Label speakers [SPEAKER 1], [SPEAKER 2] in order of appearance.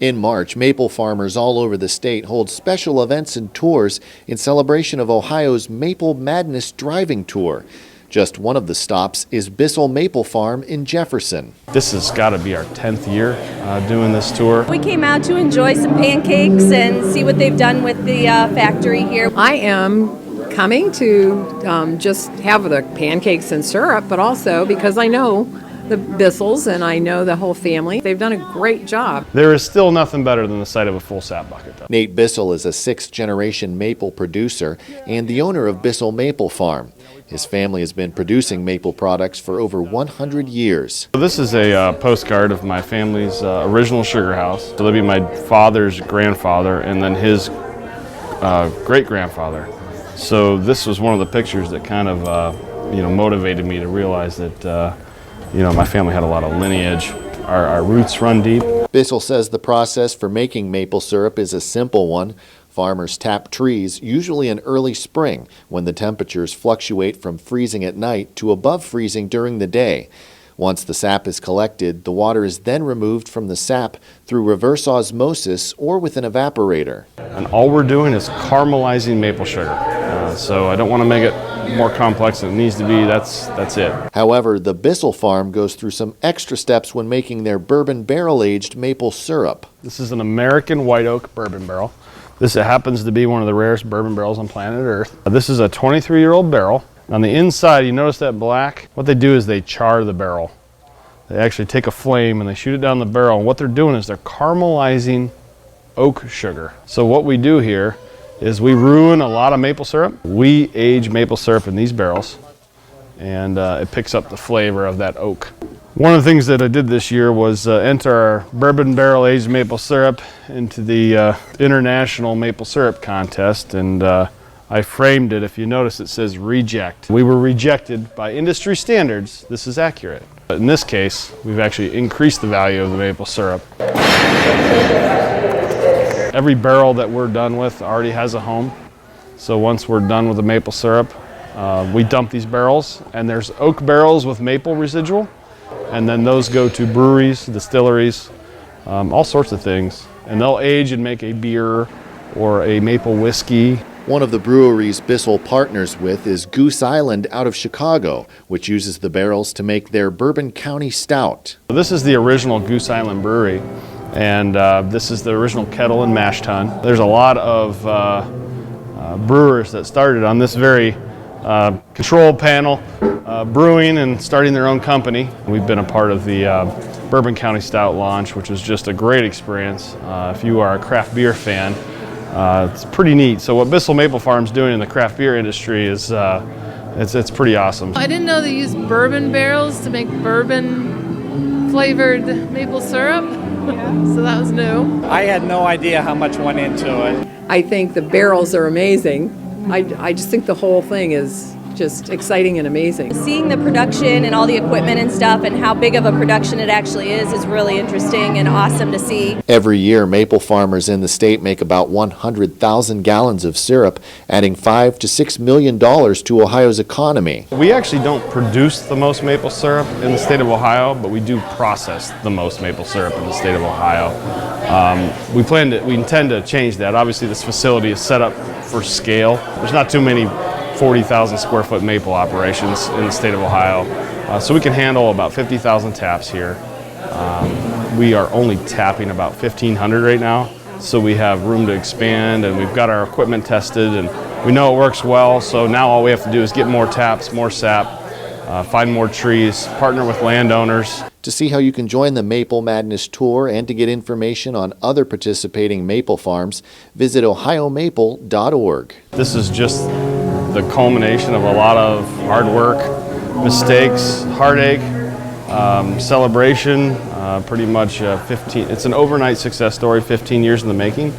[SPEAKER 1] In March, maple farmers all over the state hold special events and tours in celebration of Ohio's Maple Madness Driving Tour. Just one of the stops is Bissell Maple Farm in Jefferson.
[SPEAKER 2] This has got to be our 10th year doing this tour.
[SPEAKER 3] We came out to enjoy some pancakes and see what they've done with the factory here.
[SPEAKER 4] I am coming to just have the pancakes and syrup, but also because I know the Bissells and I know the whole family. They've done a great job.
[SPEAKER 2] There is still nothing better than the sight of a full sap bucket, though.
[SPEAKER 1] Nate Bissell is a sixth-generation maple producer and the owner of Bissell Maple Farm. His family has been producing maple products for over 100 years.
[SPEAKER 2] This is a postcard of my family's original sugar house. So that'll be my father's grandfather and then his great-grandfather. So this was one of the pictures that kind of motivated me to realize that my family had a lot of lineage. Our roots run deep.
[SPEAKER 1] Bissell says the process for making maple syrup is a simple one. Farmers tap trees, usually in early spring, when the temperatures fluctuate from freezing at night to above freezing during the day. Once the sap is collected, the water is then removed from the sap through reverse osmosis or with an evaporator.
[SPEAKER 2] And all we're doing is caramelizing maple sugar. So I don't want to make it more complex than it needs to be. That's it.
[SPEAKER 1] However, the Bissell farm goes through some extra steps when making their Bourbon Barrel aged maple syrup.
[SPEAKER 2] This is an American white oak bourbon barrel. This happens to be one of the rarest bourbon barrels on planet Earth. This is a 23-year-old barrel. On the inside, you notice that black? What they do is they char the barrel. They actually take a flame and they shoot it down the barrel. And what they're doing is they're caramelizing oak sugar. So what we do here is we ruin a lot of maple syrup. We age maple syrup in these barrels, and it picks up the flavor of that oak. One of the things that I did this year was enter our bourbon barrel aged maple syrup into the International Maple Syrup Contest, and I framed it. If you notice, it says reject. We were rejected by industry standards. This is accurate. But in this case, we've actually increased the value of the maple syrup. Every barrel that we're done with already has a home. So once we're done with the maple syrup, we dump these barrels, and there's oak barrels with maple residual, and then those go to breweries, distilleries, all sorts of things. And they'll age and make a beer or a maple whiskey.
[SPEAKER 1] One of the breweries Bissell partners with is Goose Island out of Chicago, which uses the barrels to make their Bourbon County Stout.
[SPEAKER 2] This is the original Goose Island brewery, and this is the original kettle and mash tun. There's a lot of brewers that started on this very control panel, brewing and starting their own company. We've been a part of the Bourbon County Stout launch, which was just a great experience. If you are a craft beer fan, it's pretty neat. So what Bissell Maple Farm's doing in the craft beer industry is it's pretty awesome.
[SPEAKER 5] I didn't know they used bourbon barrels to make bourbon flavored maple syrup. So that was new.
[SPEAKER 6] I had no idea how much went into it.
[SPEAKER 4] I think the barrels are amazing. I just think the whole thing is just exciting and amazing.
[SPEAKER 3] Seeing the production and all the equipment and stuff and how big of a production it actually is really interesting and awesome to see.
[SPEAKER 1] Every year, maple farmers in the state make about 100,000 gallons of syrup, adding $5 to $6 million to Ohio's economy.
[SPEAKER 2] We actually don't produce the most maple syrup in the state of Ohio, but we do process the most maple syrup in the state of Ohio. We intend to change that. Obviously, this facility is set up for scale. There's not too many 40,000 square foot maple operations in the state of Ohio. So we can handle about 50,000 taps here. We are only tapping about 1,500 right now, so we have room to expand, and we've got our equipment tested and we know it works well. So now all we have to do is get more taps, more sap, find more trees, partner with landowners.
[SPEAKER 1] To see how you can join the Maple Madness Tour and to get information on other participating maple farms, visit ohiomaple.org.
[SPEAKER 2] This is just the culmination of a lot of hard work, mistakes, heartache, celebration, pretty much it's an overnight success story, 15 years in the making.